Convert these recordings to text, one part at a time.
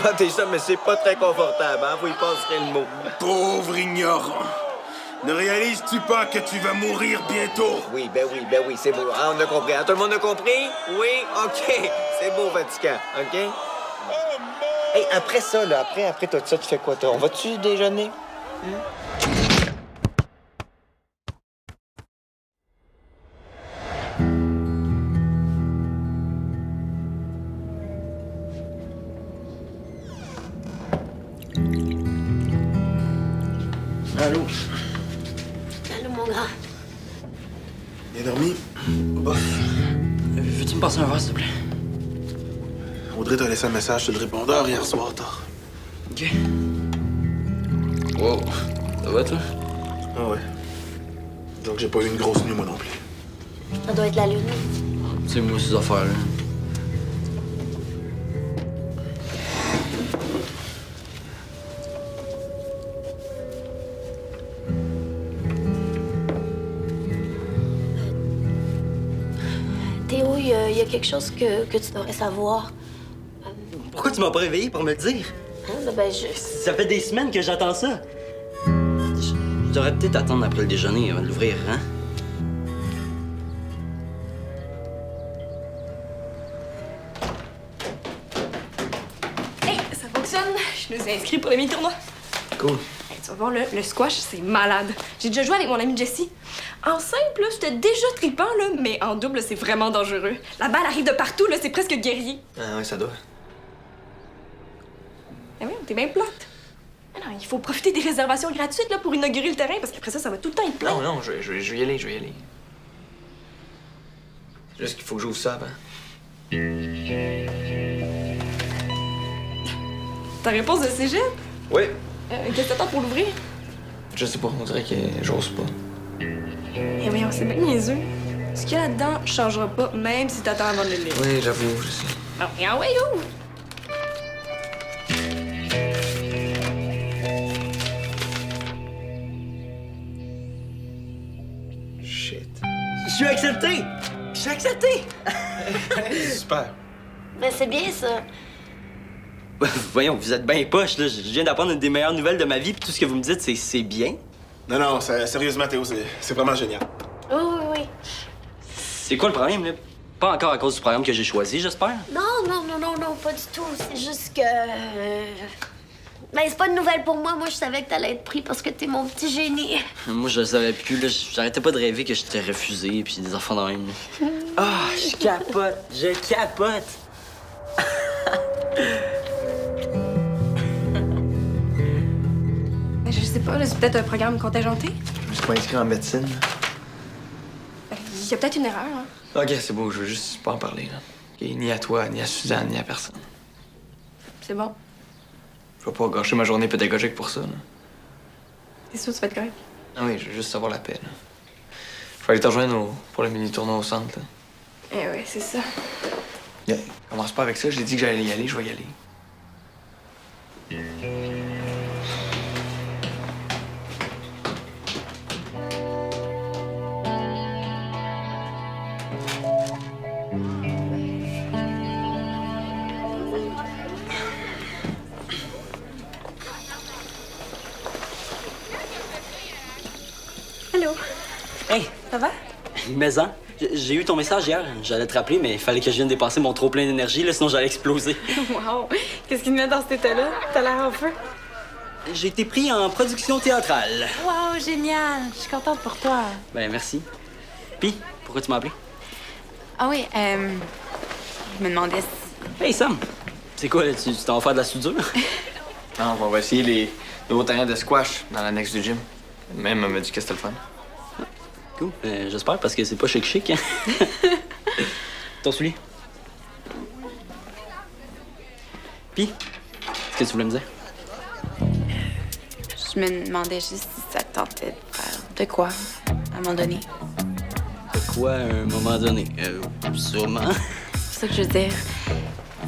fréquenter ça, mais c'est pas très confortable, hein? Vous y passerez le mot. Pauvre ignorant. Ne réalises-tu pas que tu vas mourir bientôt? Oui, c'est beau. Ah, on a compris. Ah, tout le monde a compris? Oui, OK. C'est beau, Vatican, OK? Hey, après ça, là, après tout ça, tu fais quoi, toi? On va-tu déjeuner? Allô? Allô, mon grand. Bien dormi? Bof. Veux-tu me passer un verre, s'il te plaît? Audrey t'a laissé un message sur le répondeur hier soir, tard. OK. Wow. Ça va, toi? Ah ouais. Donc j'ai pas eu une grosse nuit, moi non plus. Ça doit être la lune. C'est moi, ces affaires-là. Théo, il y a quelque chose que tu devrais savoir. Pourquoi tu m'as pas réveillé pour me le dire? Hein? Ben, je... Ça fait des semaines que j'attends ça. Je devrais peut-être attendre après le déjeuner avant de l'ouvrir, hein? Hey, ça fonctionne. Je nous ai inscrits pour le mini-tournoi. Cool. Hey, tu vas voir, le squash, c'est malade. J'ai déjà joué avec mon ami Jessie. En simple, là, j'étais déjà trippant, là, mais en double, c'est vraiment dangereux. La balle arrive de partout, là, c'est presque guerrier. Ah ouais, ça doit. Eh oui, t'es bien plate. Mais non, il faut profiter des réservations gratuites, là, pour inaugurer le terrain, parce qu'après ça va tout le temps être plein. Non, je vais y aller, C'est juste qu'il faut que j'ouvre ça avant. Ta réponse de cégep? Oui. Qu'est-ce que t'attends pour l'ouvrir? Je sais pas, on dirait que j'ose pas. Eh voyons, c'est bien niaiseux. Ce qu'il y a là-dedans changera pas, même si t'attends avant de le lire. Oui, j'avoue, je sais. Ah, ouais, ouvre! Shit. Je suis accepté! Je suis accepté! Super. Ben, c'est bien, ça. Voyons, vous êtes bien poche, là. Je viens d'apprendre une des meilleures nouvelles de ma vie, puis tout ce que vous me dites, c'est bien. Non, sérieusement, Théo, c'est vraiment génial. Oui. C'est quoi le problème, là? Pas encore à cause du programme que j'ai choisi, j'espère? Non, pas du tout. C'est juste que... Ben, c'est pas une nouvelle pour moi. Moi, je savais que t'allais être pris parce que t'es mon petit génie. Moi, je le savais plus, là. J'arrêtais pas de rêver que je t'ai refusé, puis des enfants dans même. Ah, je capote! Je capote! Ben, je sais pas, là, c'est peut-être un programme contingenté. Je me suis pas inscrit en médecine. Ben, il y a peut-être une erreur, hein. OK, c'est beau, je veux juste pas en parler, là. OK, ni à toi, ni à Suzanne, ni à personne. C'est bon. Je vais pas gâcher ma journée pédagogique pour ça, là. C'est sûr, tu vas être correct. Ah oui, je veux juste savoir la paix, là. Je vais aller te rejoindre pour le mini-tournoi au centre, là. Eh ouais, c'est ça. Yeah. Commence pas avec ça, j'ai dit que j'allais y aller, je vais y aller. Allô? Hey! Ça va? Maison, j'ai eu ton message hier. J'allais te rappeler, mais il fallait que je vienne dépasser mon trop-plein d'énergie, là, sinon j'allais exploser. Wow! Qu'est-ce qui te met dans cet état-là? T'as l'air en feu. J'ai été pris en production théâtrale. Wow, génial! Je suis contente pour toi. Ben, merci. Puis, pourquoi tu m'as appelé? Ah oui, je me demandais si... Hey, Sam! C'est quoi, là? Tu t'en vas faire de la soudure? Non, on va essayer les nouveaux terrains de squash dans l'annexe du gym. Même elle m'a dit que c'était le fun. Cool. J'espère, parce que c'est pas chic, hein? Ton soulier? Puis, qu'est-ce que tu voulais me dire? Je me demandais juste si ça te tentait de faire de quoi, à un moment donné. De quoi, à un moment donné? Sûrement. C'est ça que je veux dire.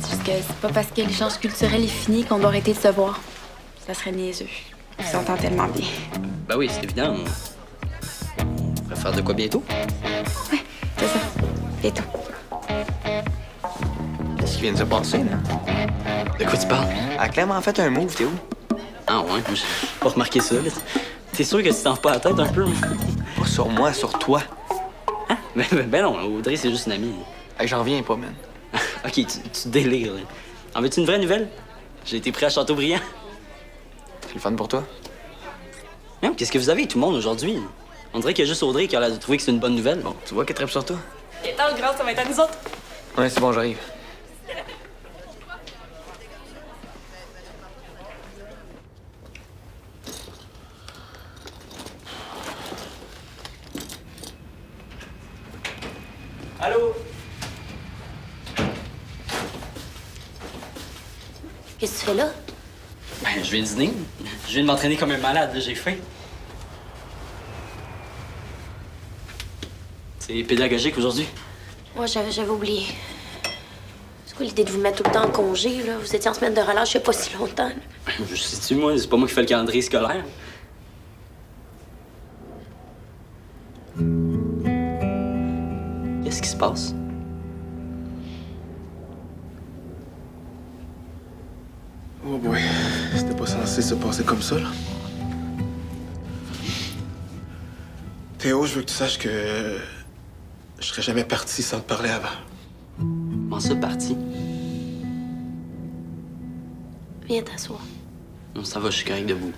C'est juste que c'est pas parce que l'échange culturel est fini qu'on doit arrêter de se voir. Ça serait niaiseux. On s'entend tellement bien. Ben oui, c'est évident. On pourrait faire de quoi bientôt? Ouais, c'est ça. Et tout. Est-ce qui vient de se passer, là. De quoi tu parles? Elle a clairement fait un move, Théo. Ah ouais, j'ai pas remarqué ça. Là. T'es sûr que tu t'en fais pas la tête un peu? Pas sur moi, sur toi. Hein? Ben non, Audrey, c'est juste une amie. Hey, j'en viens pas, man. OK, tu délires. Là. En veux-tu une vraie nouvelle? J'ai été pris à Châteaubriand. C'est le fun pour toi? Hein, qu'est-ce que vous avez, tout le monde, aujourd'hui? On dirait qu'il y a juste Audrey qui a l'air de trouver que c'est une bonne nouvelle. Bon, tu vois qu'elle tripe sur toi? Et tant le grand, ça va être à nous autres. Ouais, c'est bon, j'arrive. Allô? Qu'est-ce que tu fais là? Ben, je viens dîner. Je viens de m'entraîner comme un malade, là, j'ai faim. C'est pédagogique aujourd'hui. Moi, j'avais oublié. C'est quoi l'idée de vous mettre tout le temps en congé, là? Vous étiez en semaine de relâche il y a pas si longtemps, là. Je sais-tu, moi, c'est pas moi qui fais le calendrier scolaire. Qu'est-ce qui se passe? Oh boy, c'était pas censé se passer comme ça, là. Théo, je veux que tu saches que je serais jamais parti sans te parler avant. Comment ça, parti? Viens t'asseoir. Non, ça va, je suis correct debout.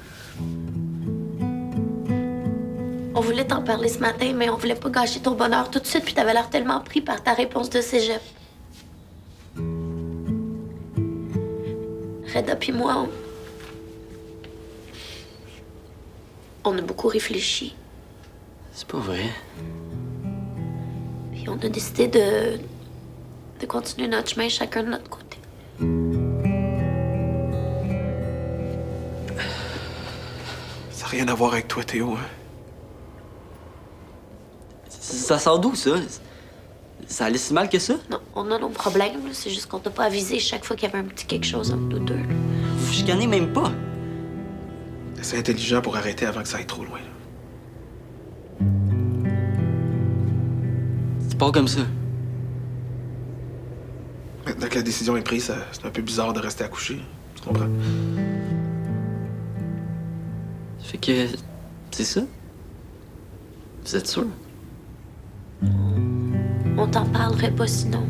On voulait t'en parler ce matin, mais on voulait pas gâcher ton bonheur tout de suite, puis t'avais l'air tellement pris par ta réponse de cégep. Reda puis moi, on a beaucoup réfléchi. C'est pas vrai. Puis on a décidé de continuer notre chemin chacun de notre côté. Ça n'a rien à voir avec toi, Théo, hein? Ça sort d'où, ça? Ça allait si mal que ça? Non, on a nos problèmes, là. C'est juste qu'on t'a pas avisé chaque fois qu'il y avait un petit quelque chose entre nous deux, là. Vous chicanez même pas. C'est intelligent pour arrêter avant que ça aille trop loin, là. C'est pas comme ça. Maintenant que la décision est prise, c'est un peu bizarre de rester accouché. Tu comprends? Fait que... c'est ça? Vous êtes sûr? On t'en parlerait pas sinon.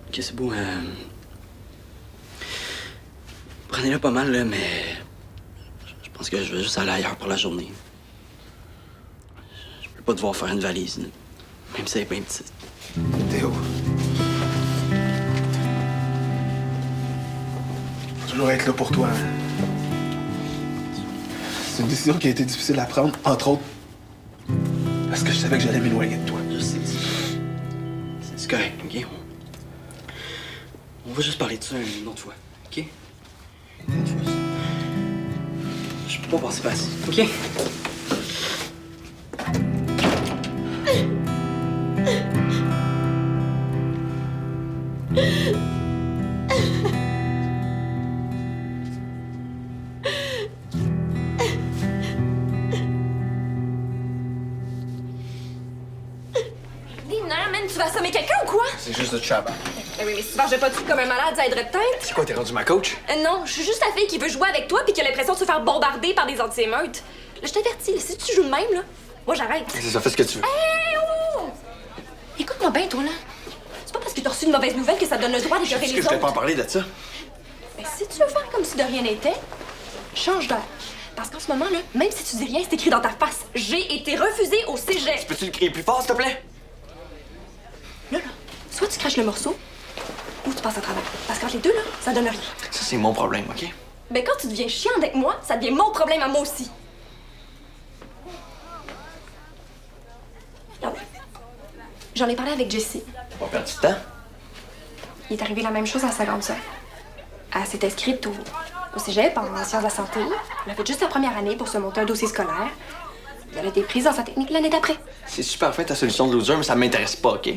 Ok, c'est beau. Prenez-le pas mal, là, mais... Je pense que je vais juste aller ailleurs pour la journée. Je peux pas devoir faire une valise, là. Même si elle est bien petite. Théo. Faut toujours être là pour toi, hein? C'est une décision qui a été difficile à prendre, entre autres, parce que je savais que j'allais m'éloigner de toi. Je sais. C'est correct, OK? On va juste parler de ça une autre fois, OK? Une autre fois. Je peux pas passer par ici, OK? Tu vas assommer quelqu'un ou quoi? C'est juste de chat. Ben oui, mais si tu mangeais pas de trucs comme un malade, ça aiderait peut-être. C'est quoi, t'es rendu ma coach? Non, je suis juste la fille qui veut jouer avec toi puis qui a l'impression de se faire bombarder par des anti-émeutes. Là, je t'avertis, si tu joues de même, là, moi j'arrête. C'est ça, fais ce que tu veux. Hey, oh! Écoute-moi bien, toi, là. C'est pas parce que t'as reçu une mauvaise nouvelle que ça te donne le droit d'écœurer Est-ce les que je voulais pas en autres. parler de ça? Ben, si tu veux faire comme si de rien n'était, change d'air. Parce qu'en ce moment, là, même si tu dis rien, c'est écrit dans ta face. J'ai été refusée au cégep. Peux-tu le crier plus fort, s'il te plaît? Là, soit tu craches le morceau, ou tu passes à travers. Parce qu'entre les deux, là, ça donne rien. Ça, c'est mon problème, OK? Ben, quand tu deviens chiant avec moi, ça devient mon problème à moi aussi. Regarde. J'en ai parlé avec Jessie. T'as pas perdu de temps? Il est arrivé la même chose à sa grande sœur. Elle s'est inscrite au cégep en sciences de la santé. Elle a fait juste sa première année pour se monter un dossier scolaire. Et elle a été prise dans sa technique l'année d'après. C'est super fait ta solution de loser, mais ça m'intéresse pas, OK?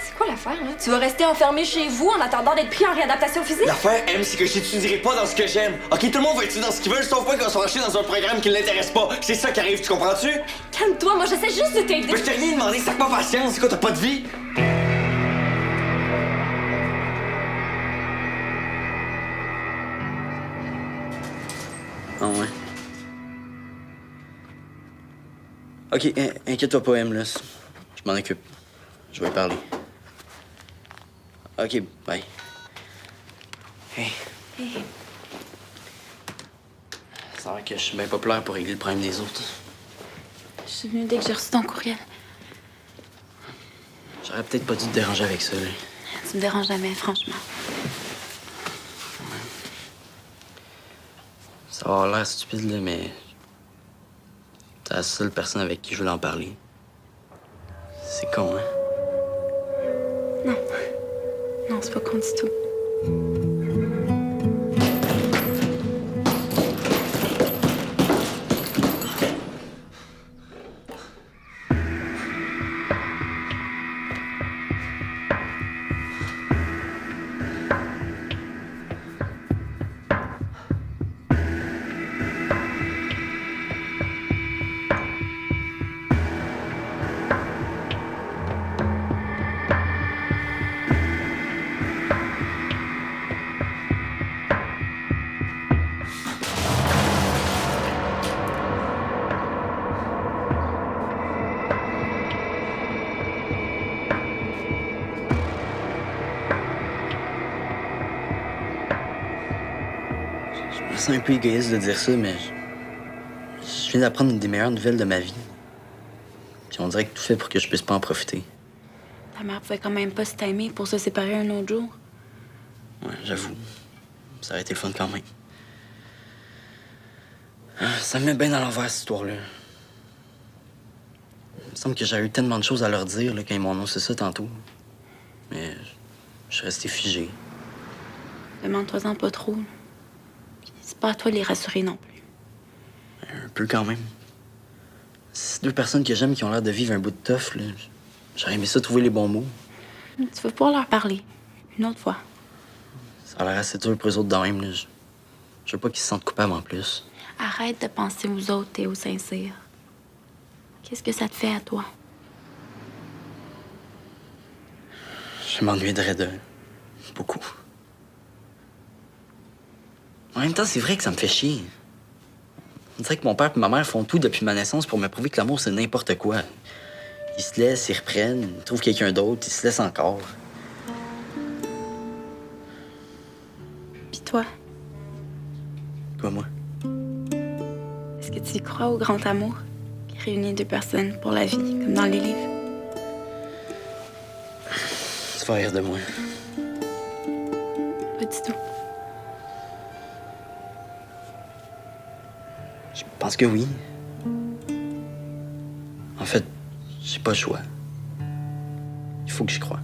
C'est quoi l'affaire, là? Tu vas rester enfermé chez vous en attendant d'être pris en réadaptation physique? L'affaire, M, c'est que je t'étudierai pas dans ce que j'aime. OK, tout le monde va étudier dans ce qu'ils veulent, sauf moi qui va se racheter dans un programme qui ne l'intéresse pas. C'est ça qui arrive, tu comprends-tu? Calme-toi, moi j'essaie juste de t'aider. Mais je t'ai rien demandé, sac pas patience, c'est quoi, t'as pas de vie? Ah ouais. Ok, inquiète-toi pas, M, là. Je m'en occupe. Je vais y parler. Ok, bye. Hey. Hey. C'est vrai que je suis bien populaire pour régler le problème des autres. Je suis venue dès que j'ai reçu ton courriel. J'aurais peut-être pas dû te déranger avec ça, là. Tu me déranges jamais, franchement. Ça va avoir l'air stupide, là, mais... T'es la seule personne avec qui je voulais en parler. C'est con, hein? Non. Non, c'est pas con du tout. C'est un peu égoïste de dire ça, mais je viens d'apprendre une des meilleures nouvelles de ma vie. Puis on dirait que tout fait pour que je puisse pas en profiter. Ta mère pouvait quand même pas se timer pour se séparer un autre jour. Ouais, j'avoue. Ça aurait été le fun quand même. Ça me met bien dans l'envers, cette histoire-là. Il me semble que j'ai eu tellement de choses à leur dire là, quand ils m'ont annoncé ça tantôt. Mais je suis resté figé. Demande-toi-en pas trop. C'est pas à toi de les rassurer non plus. Un peu quand même. C'est deux personnes que j'aime qui ont l'air de vivre un bout de tough, là. J'aurais aimé ça trouver les bons mots. Tu vas pouvoir leur parler. Une autre fois. Ça a l'air assez dur pour eux autres de même, là. Je veux pas qu'ils se sentent coupables en plus. Arrête de penser aux autres et aux sincères. Qu'est-ce que ça te fait à toi? Je m'ennuierais d'eux. Beaucoup. En même temps, c'est vrai que ça me fait chier. On dirait que mon père et ma mère font tout depuis ma naissance pour me prouver que l'amour, c'est n'importe quoi. Ils se laissent, ils reprennent, ils trouvent quelqu'un d'autre, ils se laissent encore. Puis toi, Quoi, moi? est-ce que tu y crois au grand amour qui réunit deux personnes pour la vie, comme dans les livres? Tu vas rire de moi. Pas du tout. Je pense que oui. En fait, j'ai pas le choix. Il faut que j'y croie.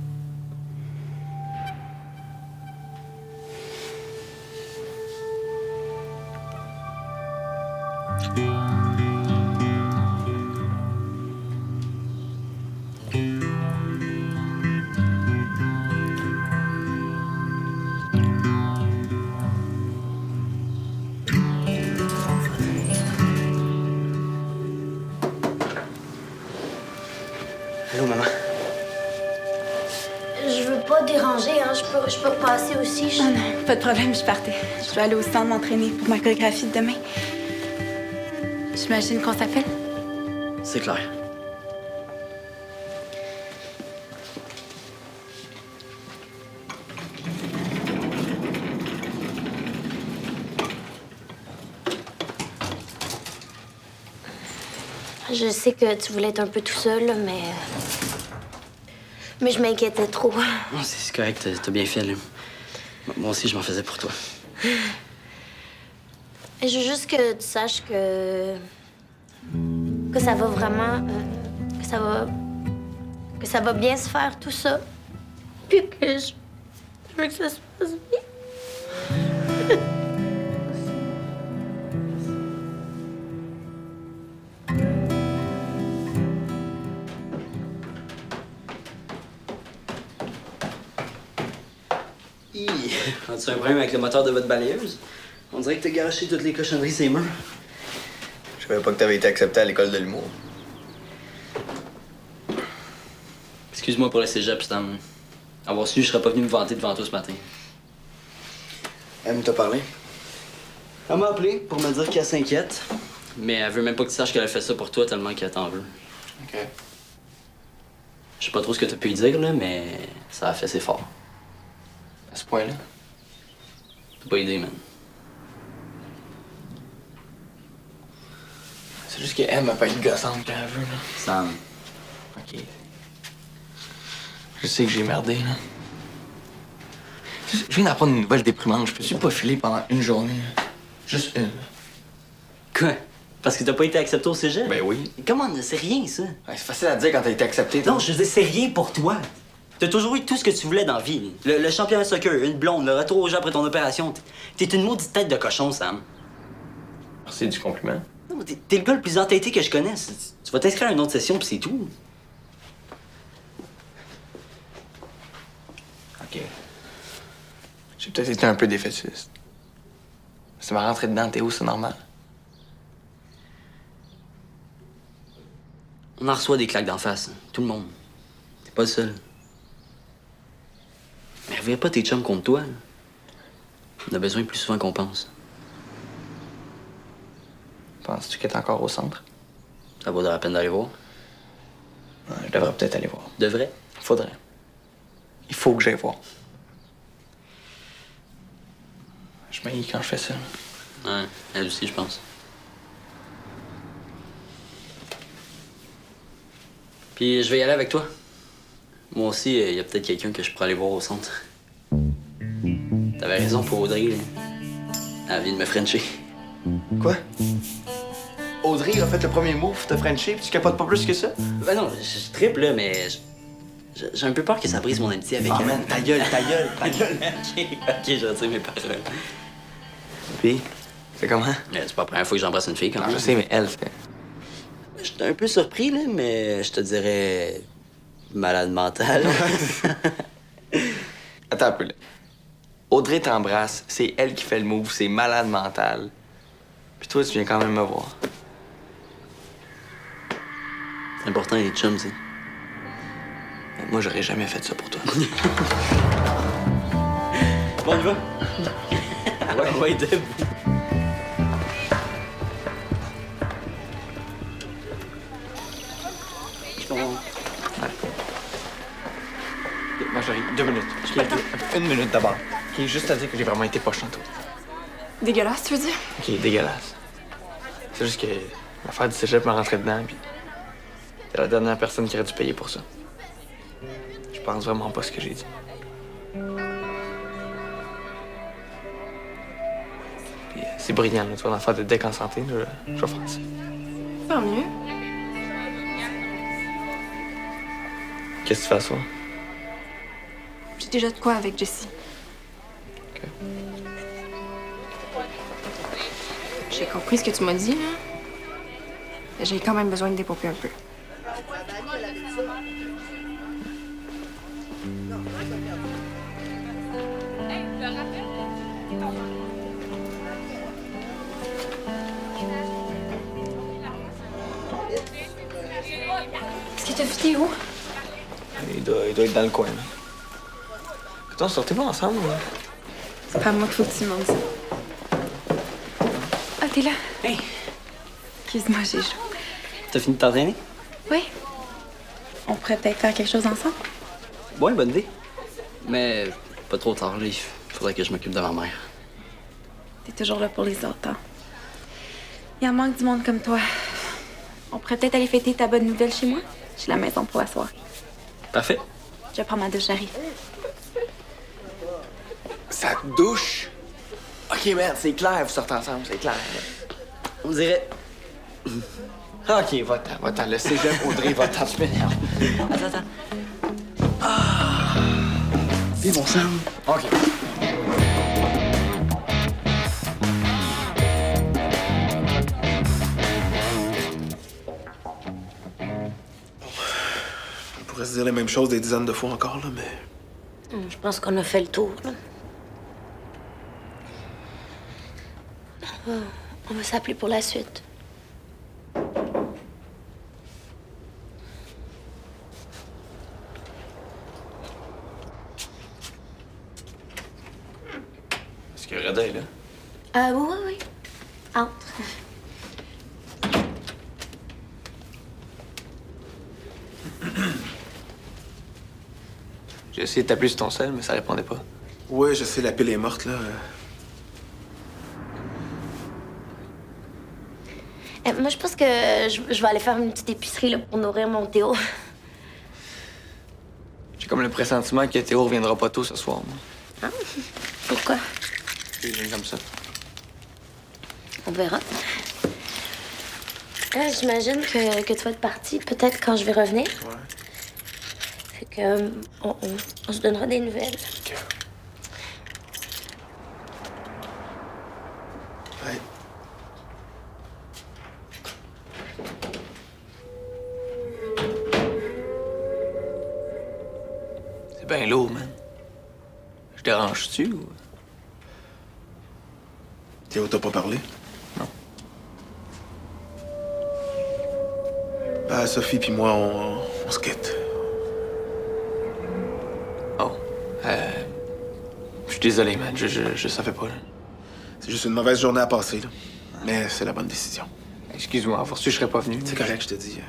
Allô, maman? Je veux pas déranger, hein. Je peux repasser aussi. Ah non, pas de problème, je partais. Je dois aller au centre m'entraîner pour ma chorégraphie de demain. J'imagine qu'on s'appelle? C'est clair. Je sais que tu voulais être un peu tout seul, là, mais je m'inquiétais trop. Non, c'est correct, t'as bien fait, là. Moi aussi, je m'en faisais pour toi. Je veux juste que tu saches que ça va vraiment... que ça va bien se faire, tout ça. Puis que je veux que ça se passe bien. C'est un problème avec le moteur de votre balayeuse? On dirait que t'as garoché toutes les cochonneries ces murs. Je savais pas que t'avais été accepté à l'école de l'humour. Excuse-moi pour le cégep, Stan. Avoir su, je serais pas venu me vanter devant toi ce matin. Elle t'a parlé? Elle m'a appelé pour me dire qu'elle s'inquiète. Mais elle veut même pas que tu saches qu'elle a fait ça pour toi tellement qu'elle t'en veut. OK. Je sais pas trop ce que t'as pu lui dire, là, mais ça a fait ses forts. À ce point-là? T'as pas idée, man. C'est juste qu'elle m'a pas être gossante quand elle veut, là. Sam. OK. Je sais que j'ai merdé, là. Je viens d'apprendre une nouvelle déprimante. Je peux-tu pas filer pendant une journée, là? Juste une. Quoi? Parce que t'as pas été accepté au cégep? Ben oui. Comment? C'est rien, ça. Ouais, c'est facile à dire quand t'as été accepté. Non, je veux dire, c'est rien pour toi. T'as toujours eu tout ce que tu voulais dans la vie. Le championnat de soccer, une blonde, le retour au jeu après ton opération. T'es une maudite tête de cochon, Sam. Merci du compliment. Non, t'es le gars le plus entêté que je connaisse. Tu vas t'inscrire à une autre session, puis c'est tout. OK. J'ai peut-être été un peu défaitiste. Ça m'a rentré dedans, Théo, c'est normal. On en reçoit des claques d'en face, tout le monde. T'es pas le seul. Mais reviens pas tes chums contre toi. On a besoin plus souvent qu'on pense. Penses-tu qu'elle est encore au centre? Ça vaudrait la peine d'aller voir. Ouais, je devrais peut-être aller voir. Devrait. Faudrait. Il faut que j'aille voir. Je m'haïs quand je fais ça. Ouais, elle aussi, je pense. Puis je vais y aller avec toi. Moi aussi, il y a peut-être quelqu'un que je pourrais aller voir au centre. T'avais raison pour Audrey, là. Elle vient de me frencher. Quoi? Audrey a fait le premier move de Frenchie, puis tu capotes pas plus que ça? Ben non, je triple, là, mais j'ai un peu peur que ça brise mon amitié avec Ah, elle. man, ta gueule, ta gueule, ta gueule. ok, je retire mes paroles. Puis, c'est comment? C'est pas la première fois que j'embrasse une fille, quand Non, même. je sais, mais elle, c'est... J'étais un peu surpris, là, mais je te dirais... malade mental. Attends un peu, là. Audrey t'embrasse, c'est elle qui fait le move, c'est malade mental. Puis toi, tu viens quand même me voir. C'est important, les chums, tu sais. Moi, j'aurais jamais fait ça pour toi. Bon, on y va? ouais, debout. Moi, j'arrive 2 minutes. Une minute d'abord. OK, juste à dire que j'ai vraiment été poche tantôt. Dégueulasse, tu veux dire? OK, dégueulasse. C'est juste que l'affaire du cégep m'a rentré dedans, puis t'es la dernière personne qui aurait dû payer pour ça. Je pense vraiment pas ce que j'ai dit. Puis c'est brillant, là, tu vois, l'affaire de deck en santé, là, je vais faire ça. Tant mieux. Qu'est-ce que tu fais à soir? J'ai déjà de quoi avec Jessie. OK. J'ai compris ce que tu m'as dit, là. Mais j'ai quand même besoin de dépoper un peu. Qu'est-ce que t'as fait, Théo? Il doit être dans le coin, là. Attends, sortez-vous ensemble, là? C'est pas à moi qu'il faut que tu demandes ça. Ah, t'es là? Hey! Excuse-moi, j'ai chaud. T'as fini de t'entraîner? Oui. On pourrait peut-être faire quelque chose ensemble? Ouais, bonne idée. Mais pas trop tard, là. Il faudrait que je m'occupe de ma mère. T'es toujours là pour les autres, hein? Il en manque du monde comme toi. On pourrait peut-être aller fêter ta bonne nouvelle chez moi? J'ai la maison pour la soirée. Parfait. Je vais prendre ma douche, j'arrive. Sa douche? OK, merde, c'est clair, vous sortez ensemble, c'est clair. On dirait... OK, va-t'en, le cégep, Audrey, va-t'en, tu m'énerves. Attends. Viens, mon Sam. OK. On pourrait se dire les mêmes choses des dizaines de fois encore, là, mais... Je pense qu'on a fait le tour, là. On va s'appeler pour la suite. Est-ce que Reda est là? Oui, oui, oui. Entre. J'ai essayé de t'appeler sur ton cell, mais ça répondait pas. Ouais, je sais, la pile est morte, là. Moi, je pense que je vais aller faire une petite épicerie là, pour nourrir mon Théo. J'ai comme le pressentiment que Théo reviendra pas tôt ce soir, moi. Hein? Pourquoi? Je viens comme ça. On verra. J'imagine que tu vas être parti peut-être quand je vais revenir. Ouais. Fait que on se donnera des nouvelles. OK. Ouais. C'est bien lourd, man. Je dérange-tu ou... Théo t'a pas parlé? Non. Bah, Sophie puis moi, on se quitte. Oh. Je suis désolé, man. Je savais pas, là. C'est juste une mauvaise journée à passer, là. Mais c'est la bonne décision. Excuse-moi, pour je serais pas venu. C'est correct, je te dis.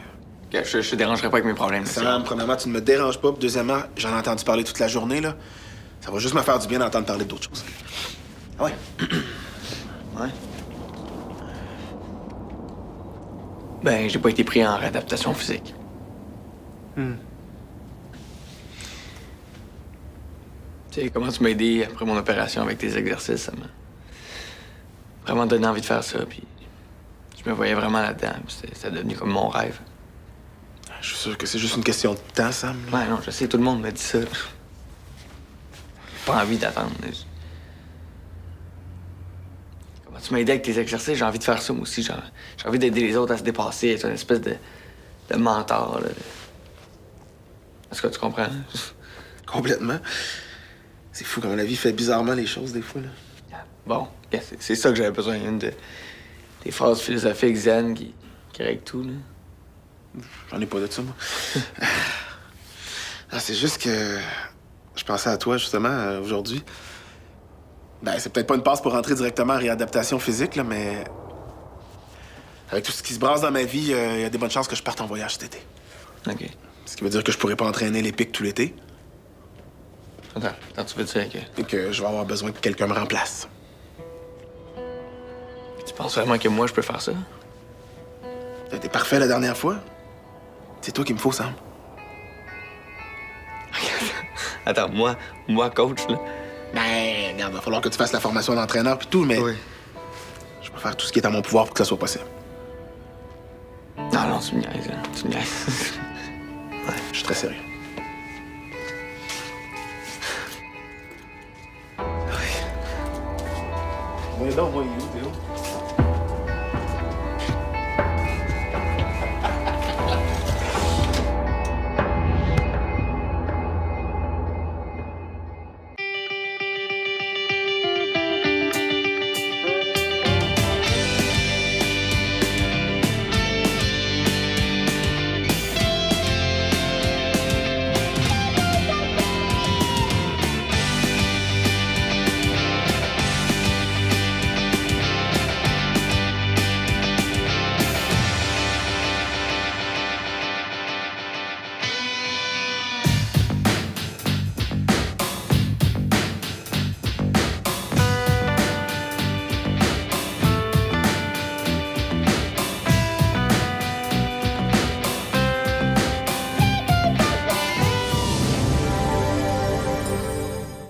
Ok, je te dérangerai pas avec mes problèmes. là, Sam, premièrement, tu ne me déranges pas. Puis deuxièmement, j'en ai entendu parler toute la journée, là. Ça va juste me faire du bien d'entendre parler d'autres choses. Ah ouais? Ouais. Ben, j'ai pas été pris en réadaptation physique. Tu sais, comment tu m'as aidé après mon opération avec tes exercices, ça m'a vraiment donné envie de faire ça, puis je me voyais vraiment là-dedans, puis c'est devenu comme mon rêve. Je suis sûr que c'est juste une question de temps, Sam. Ouais, non, je sais, tout le monde me dit ça. J'ai pas envie d'attendre. Comment tu m'as aidé avec tes exercices, j'ai envie de faire ça, moi aussi. J'ai envie d'aider les autres à se dépasser, être une espèce de mentor, là. Est-ce que tu comprends? Complètement. C'est fou comment la vie fait bizarrement les choses, des fois, là. Bon, c'est ça que j'avais besoin, des phrases philosophiques zen qui règlent tout, là. J'en ai pas de ça, moi. Ah, c'est juste que je pensais à toi, justement, aujourd'hui. Ben, c'est peut-être pas une passe pour rentrer directement en réadaptation physique, là, mais... Avec tout ce qui se brasse dans ma vie, il y a des bonnes chances que je parte en voyage cet été. OK. Ce qui veut dire que je pourrais pas entraîner les pics tout l'été Attends, tu veux dire que... et que je vais avoir besoin que quelqu'un me remplace. Tu penses vraiment que moi, je peux faire ça? T'as été parfait la dernière fois. C'est toi qu'il me faut, Sam. Attends, moi, coach, là? Ben, regarde, va falloir que tu fasses la formation d'entraîneur puis tout, mais... Oui. Je peux faire tout ce qui est à mon pouvoir pour que ça soit possible. Non, tu me niaises, là. Tu me niaises. Ouais, je suis très sérieux. Oui, donc, moi, il est où, Théo?